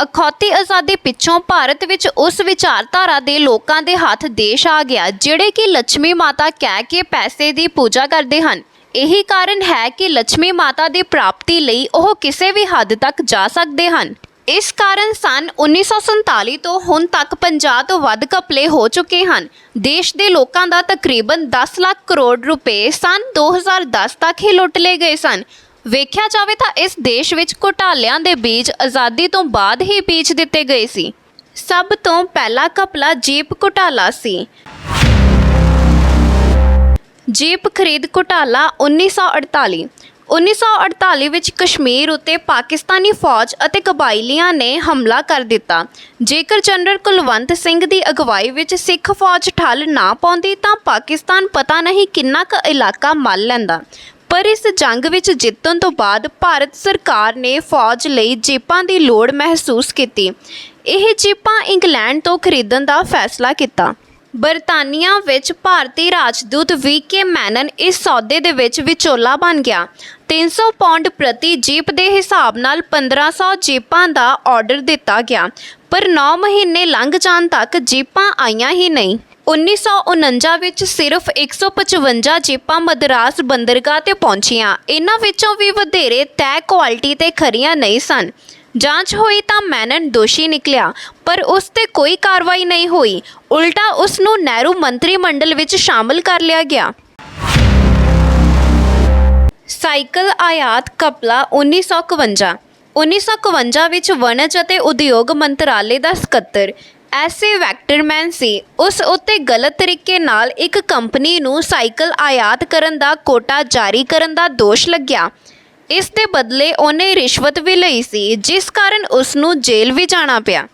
ਅਖੌਤੀ ਆਜ਼ਾਦੀ ਪਿੱਛੋਂ ਭਾਰਤ ਵਿੱਚ ਉਸ ਵਿਚਾਰਧਾਰਾ ਦੇ ਲੋਕਾਂ ਦੇ ਹੱਥ ਦੇਸ਼ ਆ ਗਿਆ ਜਿਹੜੇ ਕਿ ਲక్ష్ਮੀ ਮਾਤਾ ਕਹਿ ਕੇ ਪੈਸੇ ਦੀ ਪੂਜਾ ਕਰਦੇ ਹਨ। ਇਹੀ ਕਾਰਨ ਹੈ ਕਿ ਲక్ష్ਮੀ ਮਾਤਾ ਦੀ ਪ੍ਰਾਪਤੀ ਲਈ ਉਹ ਕਿਸੇ ਵੀ ਹੱਦ ਤੱਕ ਜਾ ਸਕਦੇ ਹਨ। ਇਸ ਕਾਰਨ ਸਨ 1947 ਤੋਂ ਹੁਣ ਤੱਕ 50 ਤੋਂ ਵੱਧ ਘਪਲੇ ਹੋ ਚੁੱਕੇ ਹਨ। ਦੇਸ਼ ਦੇ ਲੋਕਾਂ ਦਾ ਤਕਰੀਬਨ 10 ਲੱਖ ਕਰੋੜ ਰੁਪਏ ਸਨ 2010 ਤੱਕ ਹੀ ਲੁੱਟ ਲਏ ਗਏ ਸਨ। ਵੇਖਿਆ ਜਾਵੇ ਤਾਂ ਇਸ ਦੇਸ਼ ਵਿੱਚ ਘੁਟਾਲਿਆਂ ਦੇ ਬੀਜ ਆਜ਼ਾਦੀ ਤੋਂ ਬਾਅਦ ਹੀ ਬੀਜ ਦਿੱਤੇ ਗਏ ਸੀ। ਸਭ ਤੋਂ ਪਹਿਲਾ ਘਪਲਾ ਜੀਪ ਘੁਟਾਲਾ ਸੀ। ਜੀਪ ਖਰੀਦ ਘੁਟਾਲਾ 1948 ਵਿੱਚ ਕਸ਼ਮੀਰ ਉੱਤੇ ਪਾਕਿਸਤਾਨੀ ਫੌਜ ਅਤੇ ਕਬਾਇਲੀਆਂ ਨੇ ਹਮਲਾ ਕਰ ਦਿੱਤਾ। ਜੇਕਰ ਜਨਰਲ ਕੁਲਵੰਤ ਸਿੰਘ ਦੀ ਅਗਵਾਈ ਵਿੱਚ ਸਿੱਖ ਫੌਜ ਠੱਲ ਨਾ ਪਾਉਂਦੀ ਤਾਂ ਪਾਕਿਸਤਾਨ ਪਤਾ ਨਹੀਂ ਕਿੰਨਾ ਕੁ ਇਲਾਕਾ ਮੱਲ ਲੈਂਦਾ। ਪਰ ਇਸ ਜੰਗ ਵਿੱਚ ਜਿੱਤਣ ਤੋਂ ਬਾਅਦ ਭਾਰਤ ਸਰਕਾਰ ਨੇ ਫੌਜ ਲਈ ਜੀਪਾਂ ਦੀ ਲੋੜ ਮਹਿਸੂਸ ਕੀਤੀ। ਇਹ ਜੀਪਾਂ ਇੰਗਲੈਂਡ ਤੋਂ ਖਰੀਦਣ ਦਾ ਫੈਸਲਾ ਕੀਤਾ। ਬਰਤਾਨੀਆ ਵਿੱਚ ਭਾਰਤੀ ਰਾਜਦੂਤ VK ਮੈਨਨ ਇਸ ਸੌਦੇ ਦੇ ਵਿੱਚ ਵਿਚੋਲਾ ਬਣ ਗਿਆ। 300 ਪਾਉਂਡ ਪ੍ਰਤੀ ਜੀਪ ਦੇ ਹਿਸਾਬ ਨਾਲ 1500 ਜੀਪਾਂ ਦਾ ਆਰਡਰ ਦਿੱਤਾ ਗਿਆ, ਪਰ 9 ਮਹੀਨੇ ਲੰਘ ਜਾਣ ਤੱਕ ਜੀਪਾਂ ਆਈਆਂ ਹੀ ਨਹੀਂ। 1949 ਵਿੱਚ ਸਿਰਫ 155 ਜੀਪਾਂ ਮਦਰਾਸ ਬੰਦਰਗਾਹ ਤੇ ਪਹੁੰਚੀਆਂ। ਇਹਨਾਂ ਵਿੱਚੋਂ ਵੀ ਵਧੇਰੇ ਤੈਅ ਕੁਆਲਿਟੀ ਤੇ ਖਰੀਆਂ ਨਹੀਂ ਸਨ। ਜਾਂਚ ਹੋਈ ਤਾਂ ਮੈਨਨ ਦੋਸ਼ੀ ਨਿਕਲਿਆ, ਪਰ ਉਸ ਤੇ ਕੋਈ ਕਾਰਵਾਈ ਨਹੀਂ ਹੋਈ। ਉਲਟਾ ਉਸ ਨੂੰ ਨਹਿਰੂ ਮੰਤਰੀ ਮੰਡਲ ਵਿੱਚ ਸ਼ਾਮਲ ਕਰ ਲਿਆ ਗਿਆ। ਸਾਈਕਲ ਆਯਾਤ ਘਪਲਾ 1951 ਵਿੱਚ ਵਣਜ ਅਤੇ ਉਦਯੋਗ ਮੰਤਰਾਲੇ ਦਾ ਸਕੱਤਰ ਐਸੇ ਵੈਕਟਰਮੈਨ ਸੀ। ਉਸ ਉੱਤੇ ਗਲਤ ਤਰੀਕੇ ਨਾਲ ਇੱਕ ਕੰਪਨੀ ਨੂੰ ਸਾਈਕਲ ਆਯਾਤ ਕਰਨ ਦਾ ਕੋਟਾ ਜਾਰੀ ਕਰਨ ਦਾ ਦੋਸ਼ ਲੱਗਿਆ। ਇਸ ਦੇ ਬਦਲੇ ਉਹਨੇ ਰਿਸ਼ਵਤ ਵੀ ਲਈ ਸੀ, ਜਿਸ ਕਾਰਨ ਉਸ ਨੂੰ ਜੇਲ੍ਹ ਵੀ ਜਾਣਾ ਪਿਆ।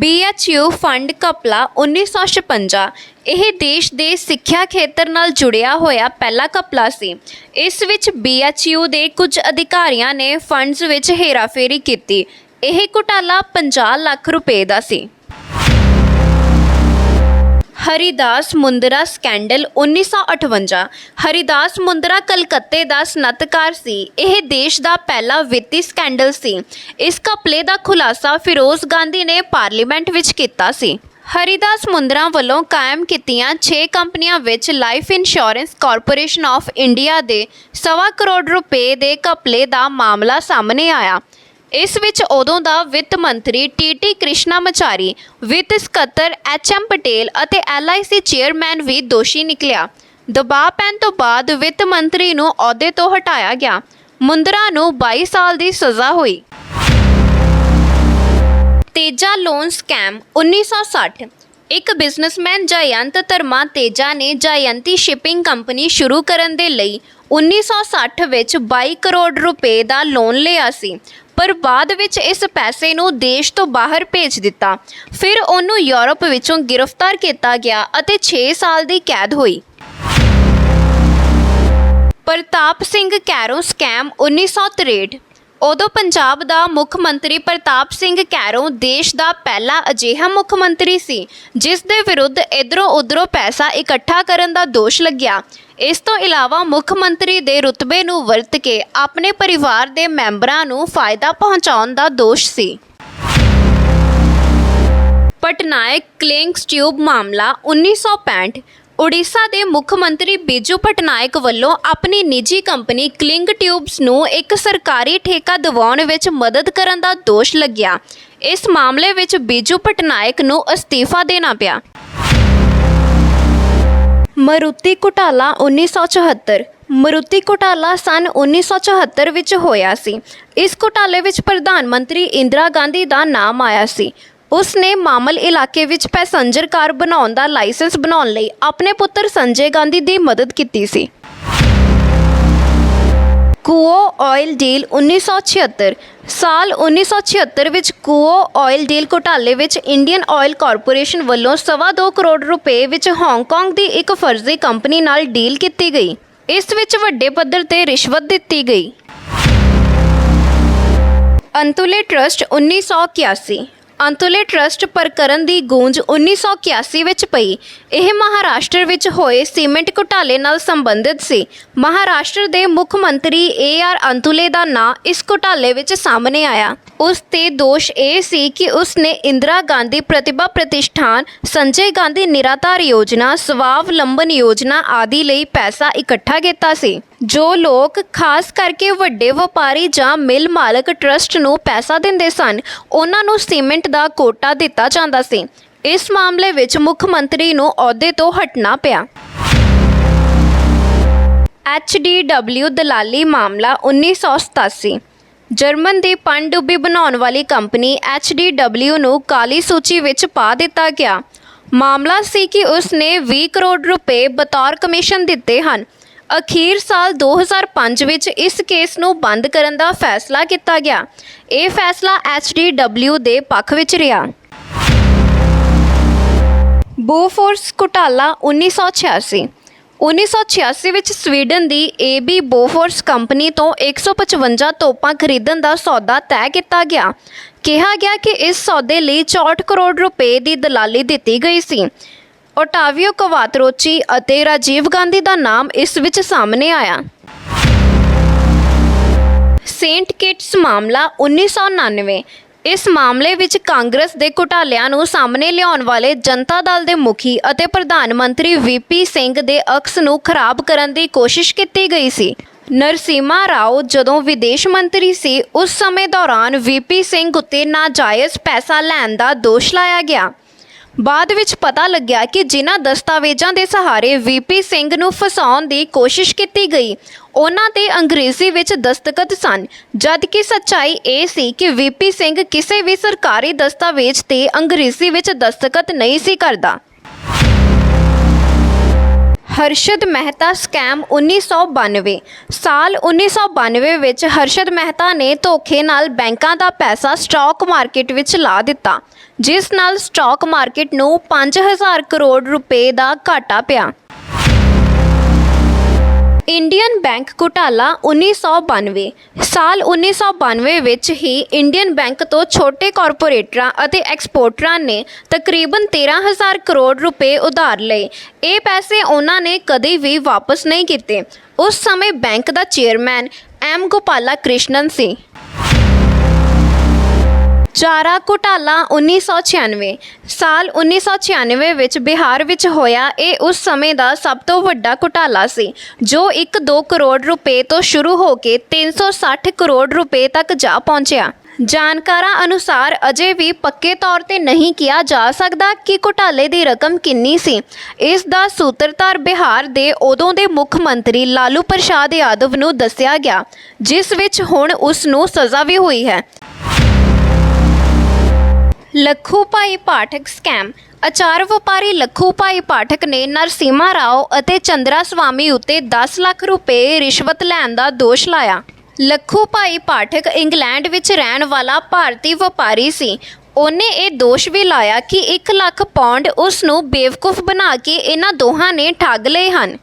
BHU ਫੰਡ ਘਪਲਾ 1956 ਇਹ ਦੇਸ਼ ਦੇ ਸਿੱਖਿਆ ਖੇਤਰ ਨਾਲ ਜੁੜਿਆ ਹੋਇਆ ਪਹਿਲਾ ਘਪਲਾ ਸੀ। ਇਸ ਵਿੱਚ BHU ਦੇ ਕੁਝ ਅਧਿਕਾਰੀਆਂ ਨੇ ਫੰਡਸ ਵਿੱਚ ਹੇਰਾਫੇਰੀ ਕੀਤੀ। ਇਹ ਘੁਟਾਲਾ 50 ਲੱਖ ਰੁਪਏ ਦਾ ਸੀ। ਹਰੀਦਾਸ ਮੁੰਦਰਾ ਸਕੈਂਡਲ 1958 ਹਰੀਦਾਸ ਮੁੰਦਰਾ ਕਲਕੱਤੇ ਦਾ ਸਨਅਤਕਾਰ ਸੀ। ਇਹ ਦੇਸ਼ ਦਾ ਪਹਿਲਾ ਵਿੱਤੀ ਸਕੈਂਡਲ ਸੀ। ਇਸ ਘਪਲੇ ਦਾ ਖੁਲਾਸਾ ਫਿਰੋਜ਼ ਗਾਂਧੀ ਨੇ ਪਾਰਲੀਮੈਂਟ ਵਿੱਚ ਕੀਤਾ ਸੀ। ਹਰੀਦਾਸ ਮੁੰਦਰਾ ਵੱਲੋਂ ਕਾਇਮ ਕੀਤੀਆਂ 6 ਕੰਪਨੀਆਂ ਵਿੱਚ life insurance corporation of India ਦੇ 1.25 ਕਰੋੜ ਰੁਪਏ ਦੇ ਘਪਲੇ ਦਾ ਮਾਮਲਾ ਸਾਹਮਣੇ ਆਇਆ। ਇਸ ਵਿੱਚ ਉਦੋਂ ਦਾ ਵਿੱਤ ਮੰਤਰੀ TT ਕ੍ਰਿਸ਼ਨਾਮਚਾਰੀ, ਵਿੱਤ ਸਕੱਤਰ HM ਪਟੇਲ ਅਤੇ LIC ਚੇਅਰਮੈਨ ਵੀ ਦੋਸ਼ੀ ਨਿਕਲਿਆ। ਦਬਾਅ ਪੈਣ ਤੋਂ ਬਾਅਦ ਵਿੱਤ ਮੰਤਰੀ ਨੂੰ ਅਹੁਦੇ ਤੋਂ ਹਟਾਇਆ ਗਿਆ। ਮੁੰਦਰਾ ਨੂੰ 22 ਸਾਲ ਦੀ ਸਜ਼ਾ ਹੋਈ। ਤੇਜਾ ਲੋਨ ਸਕੈਮ 1960 ਇੱਕ ਬਿਜ਼ਨਸਮੈਨ ਜਯੰਤ ਧਰਮਾ ਤੇਜਾ ਨੇ ਜਯੰਤੀ ਸ਼ਿਪਿੰਗ ਕੰਪਨੀ ਸ਼ੁਰੂ ਕਰਨ ਦੇ ਲਈ 1960 ਵਿੱਚ 22 ਕਰੋੜ ਰੁਪਏ ਦਾ ਲੋਨ ਲਿਆ ਸੀ, ਪਰ ਬਾਅਦ ਵਿੱਚ ਇਸ ਪੈਸੇ ਨੂੰ ਦੇਸ਼ ਤੋਂ ਬਾਹਰ ਭੇਜ ਦਿੱਤਾ। ਫਿਰ ਉਹਨੂੰ ਯੂਰਪ ਵਿੱਚੋਂ ਗ੍ਰਿਫਤਾਰ ਕੀਤਾ ਗਿਆ ਅਤੇ 6 ਸਾਲ ਦੀ ਕੈਦ ਹੋਈ। ਪ੍ਰਤਾਪ ਸਿੰਘ ਕੈਰੋਂ ਸਕੈਮ 1963 ਉਦੋਂ ਪੰਜਾਬ ਦਾ ਮੁੱਖ ਮੰਤਰੀ ਪ੍ਰਤਾਪ ਸਿੰਘ ਕੈਰੋਂ ਦੇਸ਼ ਦਾ ਪਹਿਲਾ ਅਜਿਹਾ ਮੁੱਖ ਮੰਤਰੀ ਸੀ ਜਿਸ ਦੇ ਵਿਰੁੱਧ ਇੱਧਰੋਂ ਉੱਧਰੋਂ ਪੈਸਾ ਇਕੱਠਾ ਕਰਨ ਦਾ ਦੋਸ਼ ਲੱਗਿਆ। ਇਸ ਤੋਂ ਇਲਾਵਾ ਮੁੱਖ ਮੰਤਰੀ ਦੇ ਰੁਤਬੇ ਨੂੰ ਵਰਤ ਕੇ ਆਪਣੇ ਪਰਿਵਾਰ ਦੇ ਮੈਂਬਰਾਂ ਨੂੰ ਫਾਇਦਾ ਪਹੁੰਚਾਉਣ ਦਾ ਦੋਸ਼ ਸੀ। ਪਟਨਾਇਕ ਕਲਿੰਗਸ ਟਿਊਬ ਮਾਮਲਾ 1965 ਉੜੀਸਾ ਦੇ ਮੁੱਖ ਮੰਤਰੀ ਬਿਜੂ ਪਟਨਾਇਕ ਵੱਲੋਂ ਆਪਣੀ ਨਿੱਜੀ ਕੰਪਨੀ ਕਲਿੰਗ ਟਿਊਬਸ ਨੂੰ ਇੱਕ ਸਰਕਾਰੀ ਠੇਕਾ ਦਿਵਾਉਣ ਵਿੱਚ ਮਦਦ ਕਰਨ ਦਾ ਦੋਸ਼ ਲੱਗਿਆ। ਇਸ ਮਾਮਲੇ ਵਿੱਚ ਬਿਜੂ ਪਟਨਾਇਕ ਨੂੰ ਅਸਤੀਫਾ ਦੇਣਾ ਪਿਆ। ਮਾਰੂਤੀ ਘੁਟਾਲਾ 1974 ਮਾਰੂਤੀ ਘੁਟਾਲਾ ਸਨ 1974 ਵਿੱਚ ਹੋਇਆ ਸੀ। ਇਸ ਘੁਟਾਲੇ ਵਿੱਚ ਪ੍ਰਧਾਨ ਮੰਤਰੀ ਇੰਦਰਾ ਗਾਂਧੀ ਦਾ ਨਾਮ ਆਇਆ ਸੀ। ਉਸ ਨੇ ਮਾਮਲ ਇਲਾਕੇ ਵਿੱਚ ਪੈਸੰਜਰ ਕਾਰ ਬਣਾਉਣ ਦਾ ਲਾਇਸੈਂਸ ਬਣਾਉਣ ਲਈ ਆਪਣੇ ਪੁੱਤਰ ਸੰਜੇ ਗਾਂਧੀ ਦੀ ਮਦਦ ਕੀਤੀ ਸੀ। ਕੂਓ ਆਇਲ ਡੀਲ 1976 ਸਾਲ 1976 ਵਿੱਚ ਕੂਓ ਆਇਲ ਡੀਲ ਘੁਟਾਲੇ ਵਿੱਚ ਇੰਡੀਅਨ ਆਇਲ ਕਾਰਪੋਰੇਸ਼ਨ ਵੱਲੋਂ 2.25 ਕਰੋੜ ਰੁਪਏ ਵਿੱਚ ਹਾਂਗਕਾਂਗ ਦੀ ਇੱਕ ਫਰਜ਼ੀ ਕੰਪਨੀ ਨਾਲ ਡੀਲ ਕੀਤੀ ਗਈ। ਇਸ ਵਿੱਚ ਵੱਡੇ ਪੱਧਰ ਤੇ ਰਿਸ਼ਵਤ ਦਿੱਤੀ ਗਈ। ਅੰਤੁਲੇ ਟਰਸਟ 1981 ਅੰਤੁਲੇ ਟਰੱਸਟ ਪ੍ਰਕਰਨ ਦੀ ਗੂੰਜ 1981 ਵਿੱਚ ਪਈ। ਇਹ ਮਹਾਰਾਸ਼ਟਰ ਵਿੱਚ ਹੋਏ ਸੀਮੈਂਟ ਘੁਟਾਲੇ ਨਾਲ ਸੰਬੰਧਿਤ ਸੀ। ਮਹਾਰਾਸ਼ਟਰ ਦੇ ਮੁੱਖ ਮੰਤਰੀ AR ਅੰਤੁਲੇ ਦਾ ਨਾਂ ਇਸ ਘੁਟਾਲੇ ਵਿੱਚ ਸਾਹਮਣੇ ਆਇਆ। ਉਸ ਤੇ ਦੋਸ਼ ਇਹ ਸੀ ਕਿ ਉਸ ਨੇ ਇੰਦਰਾ ਗਾਂਧੀ ਪ੍ਰਤਿਭਾ ਪ੍ਰਤਿਸ਼ਠਾਨ, ਸੰਜੇ ਗਾਂਧੀ ਨਿਰਾਧਾਰ ਯੋਜਨਾ, ਸਵਾਵਲੰਬਨ ਯੋਜਨਾ ਆਦਿ ਲਈ ਪੈਸਾ ਇਕੱਠਾ ਕੀਤਾ ਸੀ। ਜੋ ਲੋਕ ਖਾਸ ਕਰਕੇ ਵੱਡੇ ਵਪਾਰੀ ਜਾਂ ਮਿਲ ਮਾਲਕ ਟਰੱਸਟ ਨੂੰ ਪੈਸਾ ਦਿੰਦੇ ਸਨ, ਉਹਨਾਂ ਨੂੰ ਸੀਮੈਂਟ ਦਾ ਕੋਟਾ ਦਿੱਤਾ ਜਾਂਦਾ ਸੀ। ਇਸ ਮਾਮਲੇ ਵਿੱਚ ਮੁੱਖ ਮੰਤਰੀ ਨੂੰ ਅਹੁਦੇ ਤੋਂ ਹਟਣਾ ਪਿਆ। HDW ਦਲਾਲੀ ਮਾਮਲਾ 1987। ਜਰਮਨ ਦੀ ਪਣਡੁੱਬੀ ਬਣਾਉਣ ਵਾਲੀ ਕੰਪਨੀ HDW ਨੂੰ ਕਾਲੀ ਸੂਚੀ ਵਿੱਚ ਪਾ ਦਿੱਤਾ ਗਿਆ। ਮਾਮਲਾ ਸੀ ਕਿ ਉਸ ਨੇ 20 ਕਰੋੜ ਰੁਪਏ ਬਤੌਰ ਕਮਿਸ਼ਨ ਦਿੱਤੇ ਹਨ। ਅਖੀਰ ਸਾਲ 2005 ਵਿੱਚ ਇਸ ਕੇਸ ਨੂੰ ਬੰਦ ਕਰਨ ਦਾ ਫੈਸਲਾ ਕੀਤਾ ਗਿਆ। ਇਹ ਫੈਸਲਾ HDW ਦੇ ਪੱਖ ਵਿੱਚ ਰਿਹਾ। ਬੋਫੋਰਸ ਘੁਟਾਲਾ 1986 ਵਿੱਚ ਸਵੀਡਨ ਦੀ AB ਬੋਫੋਰਸ ਕੰਪਨੀ ਤੋਂ 155 ਤੋਪਾਂ ਖਰੀਦਣ ਦਾ ਸੌਦਾ ਤੈਅ ਕੀਤਾ ਗਿਆ। ਕਿਹਾ ਗਿਆ ਕਿ ਇਸ ਸੌਦੇ ਲਈ 64 ਕਰੋੜ ਰੁਪਏ ਦੀ ਦਲਾਲੀ ਦਿੱਤੀ ਗਈ ਸੀ। ਓਟਾਵੀਓ ਕਵਾਤਰੋਚੀ ਅਤੇ ਰਾਜੀਵ ਗਾਂਧੀ ਦਾ ਨਾਮ ਇਸ ਵਿੱਚ ਸਾਹਮਣੇ ਆਇਆ। ਸੇਂਟ ਕਿਟਸ ਮਾਮਲਾ 1999। ਇਸ ਮਾਮਲੇ ਵਿੱਚ ਕਾਂਗਰਸ ਦੇ ਘੁਟਾਲਿਆਂ ਨੂੰ ਸਾਹਮਣੇ ਲਿਆਉਣ ਵਾਲੇ ਜਨਤਾ ਦਲ ਦੇ ਮੁਖੀ ਅਤੇ ਪ੍ਰਧਾਨ ਮੰਤਰੀ VP ਸਿੰਘ ਦੇ ਅਕਸ ਨੂੰ ਖਰਾਬ ਕਰਨ ਦੀ ਕੋਸ਼ਿਸ਼ ਕੀਤੀ ਗਈ ਸੀ। ਨਰਸਿਮਹਾ ਰਾਓ ਜਦੋਂ ਵਿਦੇਸ਼ ਮੰਤਰੀ ਸੀ, ਉਸ ਸਮੇਂ ਦੌਰਾਨ VP ਸਿੰਘ ਉੱਤੇ ਨਾਜਾਇਜ਼ ਪੈਸਾ ਲੈਣ ਦਾ ਦੋਸ਼ ਲਾਇਆ ਗਿਆ। ਬਾਅਦ ਵਿੱਚ ਪਤਾ ਲੱਗਿਆ ਕਿ ਜਿਨ੍ਹਾਂ ਦਸਤਾਵੇਜ਼ਾਂ ਦੇ ਸਹਾਰੇ VP ਸਿੰਘ ਨੂੰ ਫਸਾਉਣ ਦੀ ਕੋਸ਼ਿਸ਼ ਕੀਤੀ ਗਈ, ਉਹਨਾਂ ਤੇ ਅੰਗਰੇਜ਼ੀ ਵਿੱਚ ਦਸਤਖਤ ਸਨ, ਜਦਕਿ ਸੱਚਾਈ ਇਹ ਸੀ ਕਿ VP ਸਿੰਘ ਕਿਸੇ ਵੀ ਸਰਕਾਰੀ ਦਸਤਾਵੇਜ਼ ਤੇ ਅੰਗਰੇਜ਼ੀ ਵਿੱਚ ਦਸਤਖਤ ਨਹੀਂ ਸੀ ਕਰਦਾ। ਹਰਸ਼ਦ ਮਹਿਤਾ ਸਕੈਮ 1992। ਸਾਲ 1992 ਵਿੱਚ ਹਰਸ਼ਦ ਮਹਿਤਾ ਨੇ ਧੋਖੇ ਨਾਲ ਬੈਂਕਾਂ ਦਾ ਪੈਸਾ ਸਟਾਕ ਮਾਰਕੀਟ ਵਿੱਚ ਲਾ ਦਿੱਤਾ, ਜਿਸ ਨਾਲ ਸਟਾਕ ਮਾਰਕੀਟ ਨੂੰ 5000 ਕਰੋੜ ਰੁਪਏ ਦਾ ਘਾਟਾ ਪਿਆ। ਇੰਡੀਅਨ ਬੈਂਕ ਘੁਟਾਲਾ 1992। ਸਾਲ 1992 ਵਿੱਚ ਹੀ ਇੰਡੀਅਨ ਬੈਂਕ ਤੋਂ ਛੋਟੇ ਕਾਰਪੋਰੇਟਰਾਂ ਅਤੇ ਐਕਸਪੋਰਟਰਾਂ ਨੇ ਤਕਰੀਬਨ 13000 ਕਰੋੜ ਰੁਪਏ ਉਧਾਰ ਲਏ। ਇਹ ਪੈਸੇ ਉਹਨਾਂ ਨੇ ਕਦੇ ਵੀ ਵਾਪਸ ਨਹੀਂ ਕੀਤੇ। ਉਸ ਸਮੇਂ ਬੈਂਕ ਦਾ ਚੇਅਰਮੈਨ M ਗੋਪਾਲਾ ਕ੍ਰਿਸ਼ਨਨ ਸੀ। ਚਾਰਾ ਘੁਟਾਲਾ 1996। ਸਾਲ 1996 ਵਿੱਚ ਬਿਹਾਰ ਵਿੱਚ ਹੋਇਆ ਇਹ ਉਸ ਸਮੇਂ ਦਾ ਸਭ ਤੋਂ ਵੱਡਾ ਘੁਟਾਲਾ ਸੀ, ਜੋ 1-2 ਕਰੋੜ ਰੁਪਏ ਤੋਂ ਸ਼ੁਰੂ ਹੋ ਕੇ 360 ਕਰੋੜ ਰੁਪਏ ਤੱਕ ਜਾ ਪਹੁੰਚਿਆ। ਜਾਣਕਾਰਾਂ ਅਨੁਸਾਰ ਅਜੇ ਵੀ ਪੱਕੇ ਤੌਰ ਤੇ ਨਹੀਂ ਕਿਹਾ ਜਾ ਸਕਦਾ ਕਿ ਘੁਟਾਲੇ ਦੀ ਰਕਮ ਕਿੰਨੀ ਸੀ। ਇਸ ਦਾ ਸੂਤਰਧਾਰ ਬਿਹਾਰ ਦੇ ਉਦੋਂ ਦੇ ਮੁੱਖ ਮੰਤਰੀ ਲਾਲੂ ਪ੍ਰਸਾਦ ਯਾਦਵ ਨੂੰ ਦੱਸਿਆ ਗਿਆ, ਜਿਸ ਵਿੱਚ ਹੁਣ ਉਸ ਨੂੰ ਸਜ਼ਾ ਵੀ ਹੋਈ ਹੈ। ਲੱਖੂ ਭਾਈ ਪਾਠਕ ਸਕੈਮ। ਅਚਾਰ ਵਪਾਰੀ ਲੱਖੂ ਭਾਈ ਪਾਠਕ ਨੇ ਨਰਸਿਮਹਾ ਰਾਓ ਅਤੇ ਚੰਦਰਾ ਸਵਾਮੀ ਉੱਤੇ 10 ਲੱਖ ਰੁਪਏ ਰਿਸ਼ਵਤ ਲੈਣ ਦਾ ਦੋਸ਼ ਲਾਇਆ। ਲੱਖੂ ਭਾਈ ਪਾਠਕ ਇੰਗਲੈਂਡ ਵਿੱਚ ਰਹਿਣ ਵਾਲਾ ਭਾਰਤੀ ਵਪਾਰੀ ਸੀ। ਉਹਨੇ ਇਹ ਦੋਸ਼ ਵੀ ਲਾਇਆ ਕਿ 1 ਲੱਖ ਪੌਂਡ ਉਸ ਨੂੰ ਬੇਵਕੂਫ ਬਣਾ ਕੇ ਇਹਨਾਂ ਦੋਹਾਂ ਨੇ ਠੱਗ ਲਏ ਹਨ।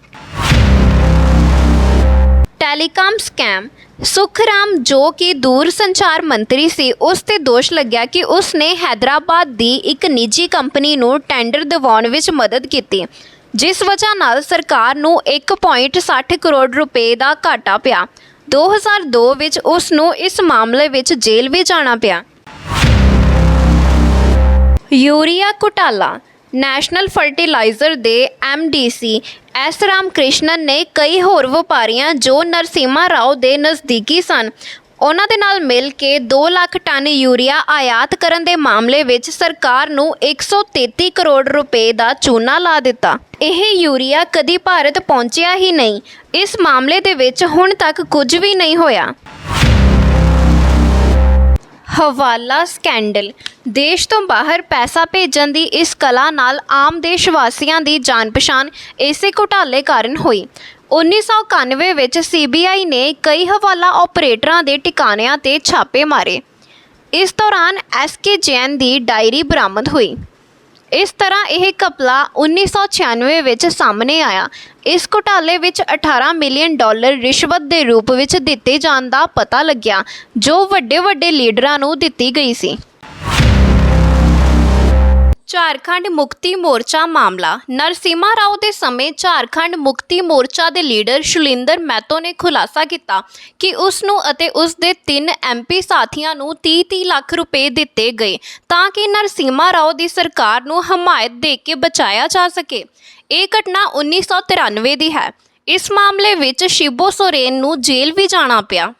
Telecom scam. ਸੁਖਰਾਮ, ਜੋ ਕਿ ਦੂਰ ਸੰਚਾਰ ਮੰਤਰੀ ਸੀ, ਉਸ ਤੇ ਦੋਸ਼ ਲੱਗਿਆ ਕਿ ਉਸ ਨੇ ਹੈਦਰਾਬਾਦ ਦੀ ਇੱਕ ਨਿੱਜੀ ਕੰਪਨੀ ਨੂੰ ਟੈਂਡਰ ਦਿਵਾਉਣ ਵਿੱਚ ਮਦਦ ਕੀਤੀ, ਜਿਸ ਵਜ੍ਹਾ ਨਾਲ ਸਰਕਾਰ ਨੂੰ 1.60 ਕਰੋੜ ਰੁਪਏ ਦਾ ਘਾਟਾ ਪਿਆ। 2002 ਵਿੱਚ ਉਸ ਨੂੰ ਇਸ ਮਾਮਲੇ ਵਿੱਚ ਜੇਲ੍ਹ ਵੀ ਜਾਣਾ ਪਿਆ। ਯੂਰੀਆ ਘੁਟਾਲਾ। ਨੈਸ਼ਨਲ ਫਰਟੀਲਾਈਜ਼ਰ ਦੇ MDC S ਰਾਮਕ੍ਰਿਸ਼ਨਨ ਨੇ ਕਈ ਹੋਰ ਵਪਾਰੀਆਂ ਜੋ ਨਰਸਿਮਹਾ ਰਾਓ ਦੇ ਨਜ਼ਦੀਕੀ ਸਨ, ਉਹਨਾਂ ਦੇ ਨਾਲ ਮਿਲ ਕੇ 2 ਲੱਖ ਟਨ ਯੂਰੀਆ ਆਯਾਤ ਕਰਨ ਦੇ ਮਾਮਲੇ ਵਿੱਚ ਸਰਕਾਰ ਨੂੰ 133 ਕਰੋੜ ਰੁਪਏ ਦਾ ਚੂਨਾ ਲਾ ਦਿੱਤਾ। ਇਹ ਯੂਰੀਆ ਕਦੀ ਭਾਰਤ ਪਹੁੰਚਿਆ ਹੀ ਨਹੀਂ। ਇਸ ਮਾਮਲੇ ਦੇ ਵਿੱਚ ਹੁਣ ਤੱਕ ਕੁਝ ਵੀ ਨਹੀਂ ਹੋਇਆ। ਹਵਾਲਾ ਸਕੈਂਡਲ। ਦੇਸ਼ ਤੋਂ ਬਾਹਰ ਪੈਸਾ ਭੇਜਣ ਦੀ ਇਸ ਕਲਾ ਨਾਲ ਆਮ ਦੇਸ਼ ਵਾਸੀਆਂ ਦੀ ਜਾਣ ਪਛਾਣ ਇਸੇ ਘੁਟਾਲੇ ਕਾਰਨ ਹੋਈ। 1991 ਵਿੱਚ CBI ਨੇ ਕਈ ਹਵਾਲਾ ਆਪਰੇਟਰਾਂ ਦੇ ਟਿਕਾਣਿਆਂ ਤੇ ਛਾਪੇ ਮਾਰੇ। ਇਸ ਦੌਰਾਨ SK ਜੈਨ ਦੀ ਡਾਇਰੀ ਬਰਾਮਦ ਹੋਈ। ਇਸ ਤਰ੍ਹਾਂ ਇਹ ਘਪਲਾ 1996 ਵਿੱਚ ਸਾਹਮਣੇ ਆਇਆ। ਇਸ ਘੁਟਾਲੇ ਵਿੱਚ $18 ਮਿਲੀਅਨ ਰਿਸ਼ਵਤ ਦੇ ਰੂਪ ਵਿੱਚ ਦਿੱਤੇ ਜਾਣ ਦਾ ਪਤਾ ਲੱਗਿਆ, ਜੋ ਵੱਡੇ ਲੀਡਰਾਂ ਨੂੰ ਦਿੱਤੀ ਗਈ ਸੀ। ਝਾਰਖੰਡ ਮੁਕਤੀ ਮੋਰਚਾ ਮਾਮਲਾ। ਨਰਸਿਮਹਾ ਰਾਓ ਦੇ ਸਮੇਂ ਝਾਰਖੰਡ ਮੁਕਤੀ ਮੋਰਚਾ ਦੇ ਲੀਡਰ ਸ਼ੁਲਿੰਦਰ ਮਹਿਤੋ ਨੇ ਖੁਲਾਸਾ ਕੀਤਾ ਕਿ ਉਸ ਨੂੰ ਅਤੇ ਉਸ ਦੇ 3 MP ਸਾਥੀਆਂ ਨੂੰ 30-30 ਲੱਖ ਰੁਪਏ ਦਿੱਤੇ ਗਏ ਤਾਂ ਕਿ ਨਰਸਿਮਹਾ ਰਾਓ ਦੀ ਸਰਕਾਰ ਨੂੰ ਹਮਾਇਤ ਦੇ ਕੇ ਬਚਾਇਆ ਜਾ ਸਕੇ। ਇਹ ਘਟਨਾ 1993 ਦੀ ਹੈ। ਇਸ ਮਾਮਲੇ ਵਿੱਚ ਸ਼ਿਬੂ ਸੋਰੇਨ ਨੂੰ ਜੇਲ੍ਹ ਵੀ ਜਾਣਾ ਪਿਆ।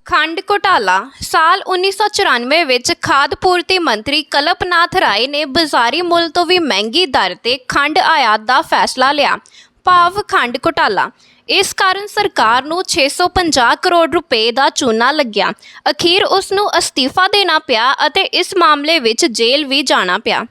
ਖੰਡ ਘੁਟਾਲਾ। ਸਾਲ 1994 ਵਿੱਚ ਖਾਦ ਪੂਰਤੀ ਮੰਤਰੀ ਕਲਪਨਾਥ ਰਾਏ ਨੇ ਬਾਜ਼ਾਰੀ ਮੁੱਲ ਤੋਂ ਵੀ ਮਹਿੰਗੀ ਦਰ ਤੇ ਖੰਡ ਆਯਾਤ ਦਾ ਫੈਸਲਾ ਲਿਆ, ਭਾਵ ਖੰਡ ਘੁਟਾਲਾ। ਇਸ ਕਾਰਨ ਸਰਕਾਰ ਨੂੰ 650 ਕਰੋੜ ਰੁਪਏ ਦਾ ਚੂਨਾ ਲੱਗਿਆ। ਅਖੀਰ ਉਸ ਨੂੰ ਅਸਤੀਫਾ ਦੇਣਾ ਪਿਆ ਅਤੇ ਇਸ ਮਾਮਲੇ ਵਿੱਚ ਜੇਲ੍ਹ ਵੀ ਜਾਣਾ ਪਿਆ।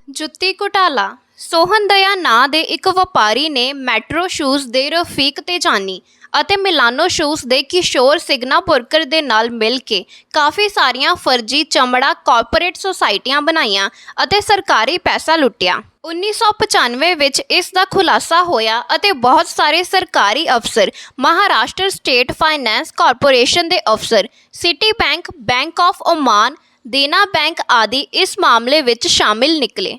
ਜੁੱਤੀ ਘੁਟਾਲਾ। ਸੋਹਨ ਦਇਆ ਨਾਂ ਦੇ ਇੱਕ ਵਪਾਰੀ ਨੇ ਮੈਟਰੋ ਸ਼ੂਜ਼ ਦੇ ਰਫੀਕ ਤੇਜਾਨੀ ਅਤੇ ਮਿਲਾਨੋ ਸ਼ੂਜ਼ ਦੇ ਕਿਸ਼ੋਰ ਸਿਗਨਾਪੁਰਕਰ ਦੇ ਨਾਲ ਮਿਲ ਕੇ ਕਾਫੀ ਸਾਰੀਆਂ ਫਰਜ਼ੀ ਚਮੜਾ ਕਾਰਪੋਰੇਟ ਸੁਸਾਇਟੀਆਂ ਬਣਾਈਆਂ ਅਤੇ ਸਰਕਾਰੀ ਪੈਸਾ ਲੁੱਟਿਆ। 1995 ਵਿੱਚ ਇਸ ਦਾ ਖੁਲਾਸਾ ਹੋਇਆ ਅਤੇ ਬਹੁਤ ਸਾਰੇ ਸਰਕਾਰੀ ਅਫਸਰ, ਮਹਾਰਾਸ਼ਟਰ ਸਟੇਟ ਫਾਈਨੈਂਸ ਕਾਰਪੋਰੇਸ਼ਨ ਦੇ ਅਫਸਰ, city bank, bank of Oman, ਦੇਨਾ ਬੈਂਕ ਆਦਿ ਇਸ ਮਾਮਲੇ ਵਿੱਚ ਸ਼ਾਮਿਲ ਨਿਕਲੇ।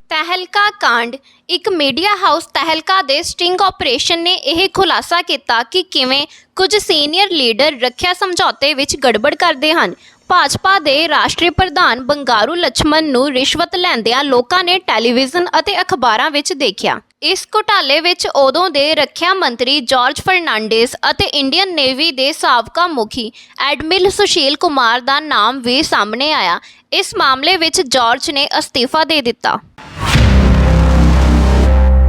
ਤਹਿਲਕਾ ਕਾਂਡ। ਇੱਕ ਮੀਡੀਆ ਹਾਊਸ ਤਹਿਲਕਾ ਦੇ ਸਟਿੰਗ ਆਪਰੇਸ਼ਨ ਨੇ ਇਹ ਖੁਲਾਸਾ ਕੀਤਾ ਕਿ ਕਿਵੇਂ ਕੁਝ ਸੀਨੀਅਰ ਲੀਡਰ ਰੱਖਿਆ ਸਮਝੌਤੇ ਵਿੱਚ ਗੜਬੜ ਕਰਦੇ ਹਨ। ਭਾਜਪਾ ਦੇ ਰਾਸ਼ਟਰੀ ਪ੍ਰਧਾਨ ਬੰਗਾਰੂ ਲਛਮਣ ਨੂੰ ਰਿਸ਼ਵਤ ਲੈਂਦਿਆਂ ਲੋਕਾਂ ਨੇ ਟੈਲੀਵਿਜ਼ਨ ਅਤੇ ਅਖਬਾਰਾਂ ਵਿੱਚ ਦੇਖਿਆ। ਇਸ ਘੁਟਾਲੇ ਵਿੱਚ ਉਦੋਂ ਦੇ ਰੱਖਿਆ ਮੰਤਰੀ ਜਾਰਜ ਫਰਨਾਂਡੇਜ਼ ਅਤੇ ਇੰਡੀਅਨ ਨੇਵੀ ਦੇ ਸਾਬਕਾ ਮੁਖੀ ਐਡਮਿਰਲ ਸੁਸ਼ੀਲ ਕੁਮਾਰ ਦਾ ਨਾਮ ਵੀ ਸਾਹਮਣੇ ਆਇਆ। ਇਸ ਮਾਮਲੇ ਵਿੱਚ ਜਾਰਜ ਨੇ ਅਸਤੀਫਾ ਦੇ ਦਿੱਤਾ।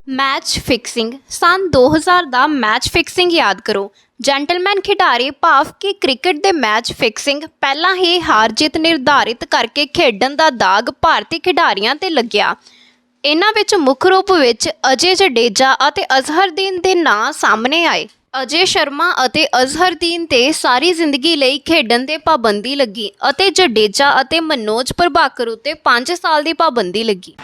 Match fixing. ਸੰਨ 2000 ਦਾ ਮੈਚ ਫਿਕਸਿੰਗ ਯਾਦ ਕਰੋ। ਜੈਂਟਲਮੈਨ ਖਿਡਾਰੀ ਭਾਵ ਕਿ ਕ੍ਰਿਕਟ ਦੇ ਮੈਚ ਫਿਕਸਿੰਗ ਪਹਿਲਾਂ ਹੀ ਹਾਰ ਜਿੱਤ ਨਿਰਧਾਰਿਤ ਕਰਕੇ ਖੇਡਣ ਦਾ ਦਾਗ ਭਾਰਤੀ ਖਿਡਾਰੀਆਂ ਤੇ ਲੱਗਿਆ। ਇਹਨਾਂ ਵਿੱਚ ਮੁੱਖ ਰੂਪ ਵਿੱਚ ਅਜੇ ਜਡੇਜਾ ਅਤੇ ਅਜ਼ਹਰਦੀਨ ਦੇ ਨਾਂ ਸਾਹਮਣੇ ਆਏ। ਅਜੇ ਸ਼ਰਮਾ ਅਤੇ ਅਜ਼ਹਰਦੀਨ ਤੇ ਸਾਰੀ ਜ਼ਿੰਦਗੀ ਲਈ ਖੇਡਣ ਤੇ ਪਾਬੰਦੀ ਲੱਗੀ ਅਤੇ ਜਡੇਜਾ ਅਤੇ ਮਨੋਜ ਪ੍ਰਭਾਕਰ ਉੱਤੇ 5 ਸਾਲ ਦੀ ਪਾਬੰਦੀ ਲੱਗੀ।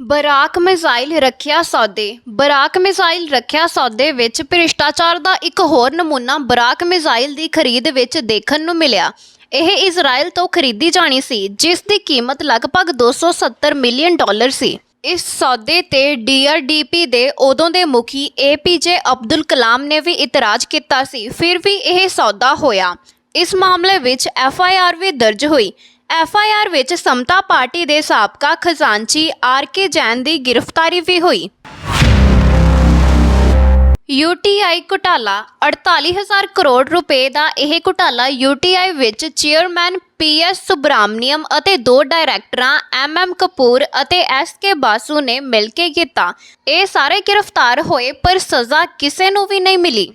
ਬਰਾਕ ਮਿਜ਼ਾਈਲ ਰੱਖਿਆ ਸੌਦੇ। ਬਰਾਕ ਮਿਜ਼ਾਈਲ ਰੱਖਿਆ ਸੌਦੇ ਵਿੱਚ ਭ੍ਰਿਸ਼ਟਾਚਾਰ ਦਾ ਇੱਕ ਹੋਰ ਨਮੂਨਾ ਬਰਾਕ ਮਿਜ਼ਾਈਲ ਦੀ ਖਰੀਦ ਵਿੱਚ ਦੇਖਣ ਨੂੰ ਮਿਲਿਆ। ਇਹ ਇਜ਼ਰਾਈਲ ਤੋਂ ਖਰੀਦੀ ਜਾਣੀ ਸੀ, ਜਿਸ ਦੀ ਕੀਮਤ ਲਗਭਗ $270 ਮਿਲੀਅਨ ਸੀ। ਇਸ ਸੌਦੇ ਤੇ DRDP ਦੇ ਉਦੋਂ ਦੇ ਮੁਖੀ APJ ਅਬਦੁਲ ਕਲਾਮ ਨੇ ਵੀ ਇਤਰਾਜ਼ ਕੀਤਾ ਸੀ। ਫਿਰ ਵੀ ਇਹ ਸੌਦਾ ਹੋਇਆ। ਇਸ ਮਾਮਲੇ ਵਿੱਚ FIR ਵੀ ਦਰਜ ਹੋਈ। FIR ਵਿੱਚ ਸਮਤਾ ਪਾਰਟੀ ਦੇ ਸਾਬਕਾ ਖਜ਼ਾਨਚੀ RK ਜੈਨ ਦੀ ਗ੍ਰਿਫਤਾਰੀ ਵੀ ਹੋਈ। UTI ਘੁਟਾਲਾ। 48,000 ਕਰੋੜ ਰੁਪਏ ਦਾ ਇਹ ਘੁਟਾਲਾ UTI ਵਿੱਚ ਚੇਅਰਮੈਨ PS ਸੁਬਰਾਮਨੀਅਮ ਅਤੇ 2 ਡਾਇਰੈਕਟਰਾਂ MM ਕਪੂਰ ਅਤੇ SK ਬਾਸੂ ਨੇ ਮਿਲ ਕੇ ਕੀਤਾ। ਇਹ ਸਾਰੇ ਗ੍ਰਿਫਤਾਰ ਹੋਏ ਪਰ ਸਜ਼ਾ ਕਿਸੇ ਨੂੰ ਵੀ ਨਹੀਂ ਮਿਲੀ।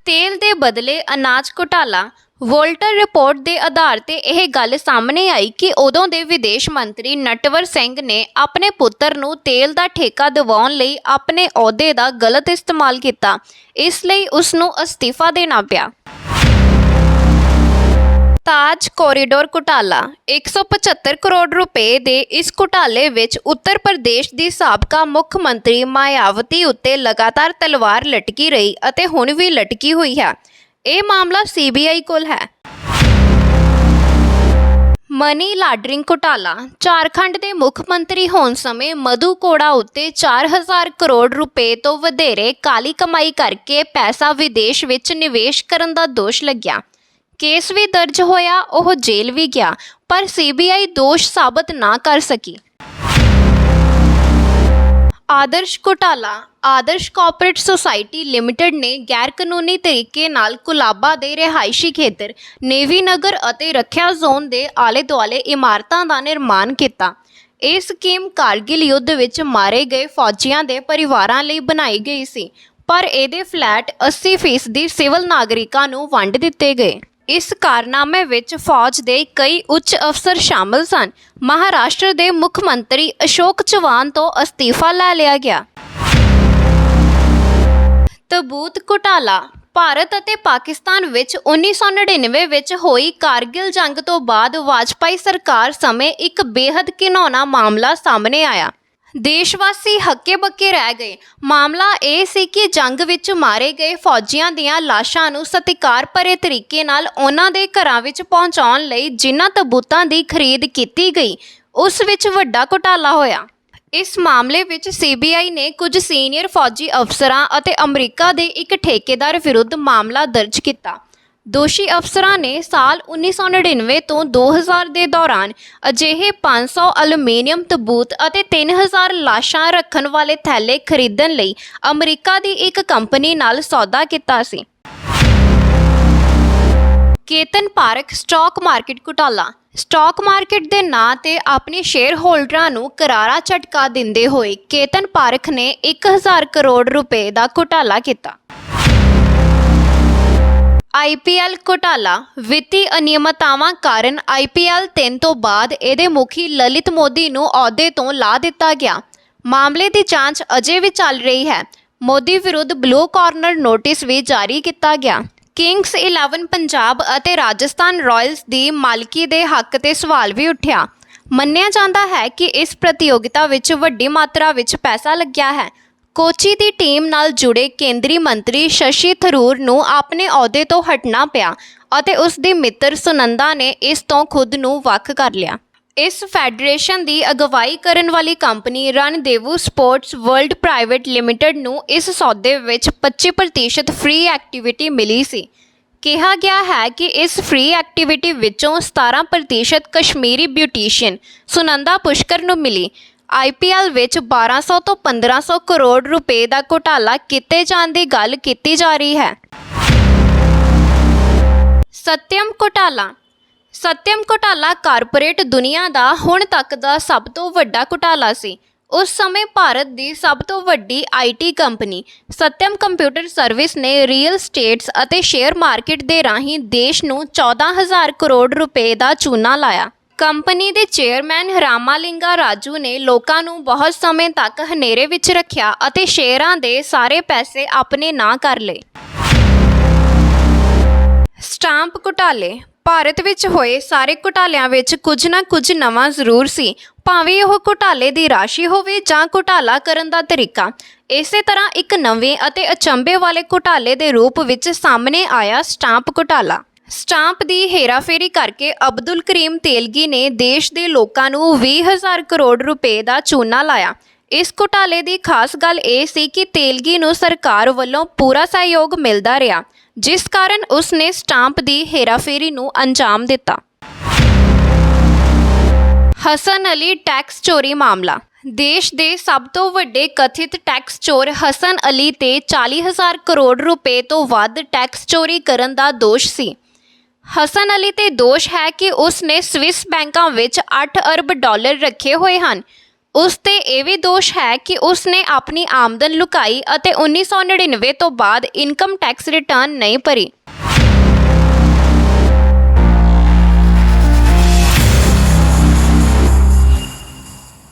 ਤੇਲ ਦੇ ਬਦਲੇ ਅਨਾਜ ਘੁਟਾਲਾ। ਵੋਲਟਰ ਰਿਪੋਰਟ ਦੇ ਆਧਾਰ ਤੇ ਇਹ ਗੱਲ ਸਾਹਮਣੇ ਆਈ ਕਿ ਉਦੋਂ ਦੇ ਵਿਦੇਸ਼ ਮੰਤਰੀ ਨਟਵਰ ਸਿੰਘ ਨੇ ਆਪਣੇ ਪੁੱਤਰ ਨੂੰ ਤੇਲ ਦਾ ਠੇਕਾ ਦਿਵਾਉਣ ਲਈ ਆਪਣੇ ਅਹੁਦੇ ਦਾ ਗਲਤ ਇਸਤੇਮਾਲ ਕੀਤਾ। ਇਸ ਲਈ ਉਸ ਨੂੰ ਅਸਤੀਫਾ ਦੇਣਾ ਪਿਆ। ਤਾਜ ਕੋਰੀਡੋਰ ਘੁਟਾਲਾ। 175 ਕਰੋੜ ਰੁਪਏ ਦੇ ਇਸ ਘੁਟਾਲੇ ਵਿੱਚ ਉੱਤਰ ਪ੍ਰਦੇਸ਼ ਦੀ ਸਾਬਕਾ ਮੁੱਖ ਮੰਤਰੀ ਮਾਇਆਵਤੀ ਉੱਤੇ ਲਗਾਤਾਰ ਤਲਵਾਰ ਲਟਕੀ ਰਹੀ ਅਤੇ ਹੁਣ ਵੀ ਲਟਕੀ ਹੋਈ ਹੈ। ਇਹ ਮਾਮਲਾ CBI ਕੋਲ ਹੈ। Money laundering ਘੁਟਾਲਾ। ਝਾਰਖੰਡ ਦੇ ਮੁੱਖ ਮੰਤਰੀ ਹੋਣ ਸਮੇਂ ਮਧੂ ਕੋੜਾ ਉੱਤੇ 4000 ਕਰੋੜ ਰੁਪਏ ਤੋਂ ਵਧੇਰੇ ਕਾਲੀ ਕਮਾਈ ਕਰਕੇ ਪੈਸਾ ਵਿਦੇਸ਼ ਵਿੱਚ ਨਿਵੇਸ਼ ਕਰਨ ਦਾ ਦੋਸ਼ ਲੱਗਿਆ। ਕੇਸ ਵੀ ਦਰਜ ਹੋਇਆ, ਉਹ ਜੇਲ੍ਹ ਵੀ ਗਿਆ, ਪਰ CBI ਦੋਸ਼ ਸਾਬਤ ਨਾ ਕਰ ਸਕੀ। ਆਦਰਸ਼ ਘੁਟਾਲਾ। ਆਦਰਸ਼ ਕਾਰਪੋਰੇਟ ਸੁਸਾਇਟੀ ਲਿਮਟਿਡ ਨੇ ਗੈਰ ਕਾਨੂੰਨੀ ਤਰੀਕੇ ਨਾਲ ਕੁਲਾਬਾ ਦੇ ਰਿਹਾਇਸ਼ੀ ਖੇਤਰ, ਨੇਵੀ ਨਗਰ ਅਤੇ ਰੱਖਿਆ ਜ਼ੋਨ ਦੇ ਆਲੇ ਦੁਆਲੇ ਇਮਾਰਤਾਂ ਦਾ ਨਿਰਮਾਣ ਕੀਤਾ। ਇਹ ਸਕੀਮ ਕਾਰਗਿਲ ਯੁੱਧ ਵਿੱਚ ਮਾਰੇ ਗਏ ਫੌਜੀਆਂ ਦੇ ਪਰਿਵਾਰਾਂ ਲਈ ਬਣਾਈ ਗਈ ਸੀ, ਪਰ ਇਹਦੇ ਫਲੈਟ 80% ਸਿਵਲ ਨਾਗਰਿਕਾਂ ਨੂੰ ਵੰਡ ਦਿੱਤੇ ਗਏ। ਇਸ ਕਾਰਨਾਮੇ ਵਿੱਚ ਫੌਜ ਦੇ ਕਈ ਉੱਚ ਅਫਸਰ ਸ਼ਾਮਲ ਸਨ। ਮਹਾਰਾਸ਼ਟਰ ਦੇ ਮੁੱਖ ਮੰਤਰੀ ਅਸ਼ੋਕ ਚਵਾਨ ਤੋਂ ਅਸਤੀਫਾ ਲੈ ਲਿਆ ਗਿਆ। ਤਬੂਤ ਘੁਟਾਲਾ। ਭਾਰਤ ਅਤੇ ਪਾਕਿਸਤਾਨ ਵਿੱਚ 1999 ਵਿੱਚ ਹੋਈ ਕਾਰਗਿਲ ਜੰਗ ਤੋਂ ਬਾਅਦ ਵਾਜਪਾਈ ਸਰਕਾਰ ਸਮੇਂ ਇੱਕ ਬੇਹੱਦ ਘਿਨਾਉਣਾ ਮਾਮਲਾ ਸਾਹਮਣੇ ਆਇਆ। ਦੇਸ਼ਵਾਸੀ ਹੱਕੇ-ਬੱਕੇ ਰਹਿ ਗਏ। ਮਾਮਲਾ ਇਹ ਸੀ ਕਿ ਜੰਗ ਵਿੱਚ ਮਾਰੇ ਗਏ ਫੌਜੀਆਂ ਦੀਆਂ ਲਾਸ਼ਾਂ ਨੂੰ ਸਤਿਕਾਰ ਭਰੇ ਤਰੀਕੇ ਨਾਲ ਉਹਨਾਂ ਦੇ ਘਰਾਂ ਵਿੱਚ ਪਹੁੰਚਾਉਣ ਲਈ ਜਿਨ੍ਹਾਂ ਤਬੂਤਾਂ ਦੀ ਖਰੀਦ ਕੀਤੀ ਗਈ, ਉਸ ਵਿੱਚ ਵੱਡਾ ਘੁਟਾਲਾ ਹੋਇਆ। ਇਸ ਮਾਮਲੇ ਵਿੱਚ ਸੀਬੀਆਈ ਨੇ ਕੁਝ ਸੀਨੀਅਰ ਫੌਜੀ ਅਫਸਰਾਂ ਅਤੇ ਅਮਰੀਕਾ ਦੇ ਇੱਕ ਠੇਕੇਦਾਰ ਵਿਰੁੱਧ ਮਾਮਲਾ ਦਰਜ ਕੀਤਾ। ਦੋਸ਼ੀ ਅਫਸਰਾਂ ਨੇ ਸਾਲ 1999 ਤੋਂ 2000 ਦੇ ਦੌਰਾਨ ਅਜਿਹੇ 500 ਐਲੂਮੀਨੀਅਮ ਤਬੂਤ ਅਤੇ 3000 ਲਾਸ਼ਾਂ ਰੱਖਣ ਵਾਲੇ ਥੈਲੇ ਖਰੀਦਣ ਲਈ ਅਮਰੀਕਾ ਦੀ ਇੱਕ ਕੰਪਨੀ ਨਾਲ ਸੌਦਾ ਕੀਤਾ ਸੀ। ਕੇਤਨ ਪਾਰਕ ਸਟਾਕ ਮਾਰਕੀਟ ਘੁਟਾਲਾ। ਸਟਾਕ ਮਾਰਕੀਟ ਦੇ ਨਾਂ ਤੇ ਆਪਣੇ ਸ਼ੇਅਰ ਹੋਲਡਰਾਂ ਨੂੰ ਕਰਾਰਾ ਝਟਕਾ ਦਿੰਦੇ ਹੋਏ ਕੇਤਨ ਪਾਰਕ ਨੇ 1000 ਕਰੋੜ ਰੁਪਏ ਦਾ ਘੁਟਾਲਾ ਕੀਤਾ। IPL ਘੁਟਾਲਾ। ਵਿੱਤੀ ਅਨਿਯਮਤਾਵਾਂ ਕਾਰਨ IPL 3 ਤੋਂ ਬਾਅਦ ਇਹਦੇ ਮੁਖੀ ਲਲਿਤ ਮੋਦੀ ਨੂੰ ਅਹੁਦੇ ਤੋਂ ਲਾ ਦਿੱਤਾ ਗਿਆ। ਮਾਮਲੇ ਦੀ ਜਾਂਚ ਅਜੇ ਵੀ ਚੱਲ ਰਹੀ ਹੈ। ਮੋਦੀ ਵਿਰੁੱਧ ਬਲੂ ਕਾਰਨਰ ਨੋਟਿਸ ਵੀ ਜਾਰੀ ਕੀਤਾ ਗਿਆ। ਕਿੰਗਸ 11 ਪੰਜਾਬ ਅਤੇ ਰਾਜਸਥਾਨ ਰਾਇਲਸ ਦੀ ਮਾਲਕੀ ਦੇ ਹੱਕ ਤੇ ਸਵਾਲ ਵੀ ਉੱਠਿਆ। ਮੰਨਿਆ ਜਾਂਦਾ ਹੈ ਕਿ ਇਸ ਪ੍ਰਤੀਯੋਗਿਤਾ ਵਿੱਚ ਵੱਡੀ ਮਾਤਰਾ ਵਿੱਚ ਪੈਸਾ ਲੱਗਿਆ ਹੈ। ਕੋਚੀ ਦੀ ਟੀਮ ਨਾਲ ਜੁੜੇ ਕੇਂਦਰੀ ਮੰਤਰੀ ਸ਼ਸ਼ੀ ਥਰੂਰ ਨੂੰ ਆਪਣੇ ਅਹੁਦੇ ਤੋਂ ਹਟਣਾ ਪਿਆ ਅਤੇ ਉਸ ਦੀ ਮਿੱਤਰ ਸੁਨੰਦਾ ਨੇ ਇਸ ਤੋਂ ਖੁਦ ਨੂੰ ਵੱਖ ਕਰ ਲਿਆ। ਇਸ ਫੈਡਰੇਸ਼ਨ ਦੀ ਅਗਵਾਈ ਕਰਨ ਵਾਲੀ company Rendezvous sports world private limited ਨੂੰ ਇਸ ਸੌਦੇ ਵਿੱਚ 25% ਫ੍ਰੀ ਐਕਟੀਵਿਟੀ ਮਿਲੀ ਸੀ। ਕਿਹਾ ਗਿਆ ਹੈ ਕਿ ਇਸ ਫ੍ਰੀ ਐਕਟੀਵਿਟੀ ਵਿੱਚੋਂ 17% ਕਸ਼ਮੀਰੀ ਬਿਊਟੀਸ਼ੀਅਨ ਸੁਨੰਦਾ ਪੁਸ਼ਕਰ ਨੂੰ ਮਿਲੀ। IPL ਵਿੱਚ 1200 ਤੋਂ 1500 ਕਰੋੜ ਰੁਪਏ ਦਾ ਘੁਟਾਲਾ ਕੀਤੇ ਜਾਣ ਦੀ ਗੱਲ ਕੀਤੀ ਜਾ ਰਹੀ ਹੈ। ਸਤਿਅਮ ਘੁਟਾਲਾ। ਸਤਿਅਮ ਘੁਟਾਲਾ ਕਾਰਪੋਰੇਟ ਦੁਨੀਆ ਦਾ ਹੁਣ ਤੱਕ ਦਾ ਸਭ ਤੋਂ ਵੱਡਾ ਘੁਟਾਲਾ ਸੀ। ਉਸ ਸਮੇਂ ਭਾਰਤ ਦੀ ਸਭ ਤੋਂ ਵੱਡੀ IT company Satyam computer service ਨੇ ਰੀਅਲ ਸਟੇਟਸ ਅਤੇ ਸ਼ੇਅਰ ਮਾਰਕੀਟ ਦੇ ਰਾਹੀਂ ਦੇਸ਼ ਨੂੰ 14000 ਕਰੋੜ ਰੁਪਏ ਦਾ ਚੂਨਾ ਲਾਇਆ। ਕੰਪਨੀ ਦੇ ਚੇਅਰਮੈਨ ਰਾਮਾਲਿੰਗਾ ਰਾਜੂ ਨੇ ਲੋਕਾਂ ਨੂੰ ਬਹੁਤ ਸਮੇਂ ਤੱਕ ਹਨੇਰੇ ਵਿੱਚ ਰੱਖਿਆ ਅਤੇ ਸ਼ੇਅਰਾਂ ਦੇ ਸਾਰੇ ਪੈਸੇ ਆਪਣੇ ਨਾਂ ਕਰ ਲਏ। ਸਟਾਂਪ ਘੁਟਾਲੇ। ਭਾਰਤ ਵਿੱਚ ਹੋਏ ਸਾਰੇ ਘੁਟਾਲਿਆਂ ਵਿੱਚ ਕੁਝ ਨਾ ਕੁਝ ਨਵਾਂ ਜ਼ਰੂਰ ਸੀ, ਭਾਵੇਂ ਉਹ ਘੁਟਾਲੇ ਦੀ ਰਾਸ਼ੀ ਹੋਵੇ ਜਾਂ ਘੁਟਾਲਾ ਕਰਨ ਦਾ ਤਰੀਕਾ। ਇਸੇ ਤਰ੍ਹਾਂ ਇੱਕ ਨਵੇਂ ਅਤੇ ਅਚੰਭੇ ਵਾਲੇ ਘੁਟਾਲੇ ਦੇ ਰੂਪ ਵਿੱਚ ਸਾਹਮਣੇ ਆਇਆ ਸਟਾਂਪ ਘੁਟਾਲਾ। ਸਟਾਂਪ ਦੀ ਹੇਰਾਫੇਰੀ ਕਰਕੇ ਅਬਦੁਲ ਕਰੀਮ ਤੇਲਗੀ ਨੇ ਦੇਸ਼ ਦੇ ਲੋਕਾਂ ਨੂੰ 20000 ਕਰੋੜ ਰੁਪਏ ਦਾ ਚੂਨਾ ਲਾਇਆ। ਇਸ ਘੁਟਾਲੇ ਦੀ ਖਾਸ ਗੱਲ ਇਹ ਸੀ ਕਿ ਤੇਲਗੀ ਨੂੰ ਸਰਕਾਰ ਵੱਲੋਂ ਪੂਰਾ ਸਹਿਯੋਗ ਮਿਲਦਾ ਰਿਹਾ, ਜਿਸ ਕਾਰਨ ਉਸ ਨੇ ਸਟਾਂਪ ਦੀ ਹੇਰਾਫੇਰੀ ਨੂੰ ਅੰਜਾਮ ਦਿੱਤਾ। ਹਸਨ ਅਲੀ ਟੈਕਸ ਚੋਰੀ ਮਾਮਲਾ। ਦੇਸ਼ ਦੇ ਸਭ ਤੋਂ ਵੱਡੇ ਕਥਿਤ ਟੈਕਸ ਚੋਰ ਹਸਨ ਅਲੀ ਤੇ 40000 ਕਰੋੜ ਰੁਪਏ ਤੋਂ ਵੱਧ ਟੈਕਸ ਚੋਰੀ ਕਰਨ ਦਾ ਦੋਸ਼ ਸੀ। ਹਸਨ ਅਲੀ ਤੇ ਦੋਸ਼ ਹੈ ਕਿ ਉਸ ਨੇ ਸਵਿਸ ਬੈਂਕਾਂ ਵਿੱਚ 8 ਅਰਬ ਡਾਲਰ ਰੱਖੇ ਹੋਏ ਹਨ। ਉਸ ਤੇ ਇਹ ਵੀ ਦੋਸ਼ ਹੈ ਕਿ ਉਸ ਨੇ ਆਪਣੀ ਆਮਦਨ ਲੁਕਾਈ ਅਤੇ 1999 ਤੋਂ ਬਾਅਦ ਇਨਕਮ ਟੈਕਸ ਰਿਟਰਨ ਨਹੀਂ ਭਰੀ।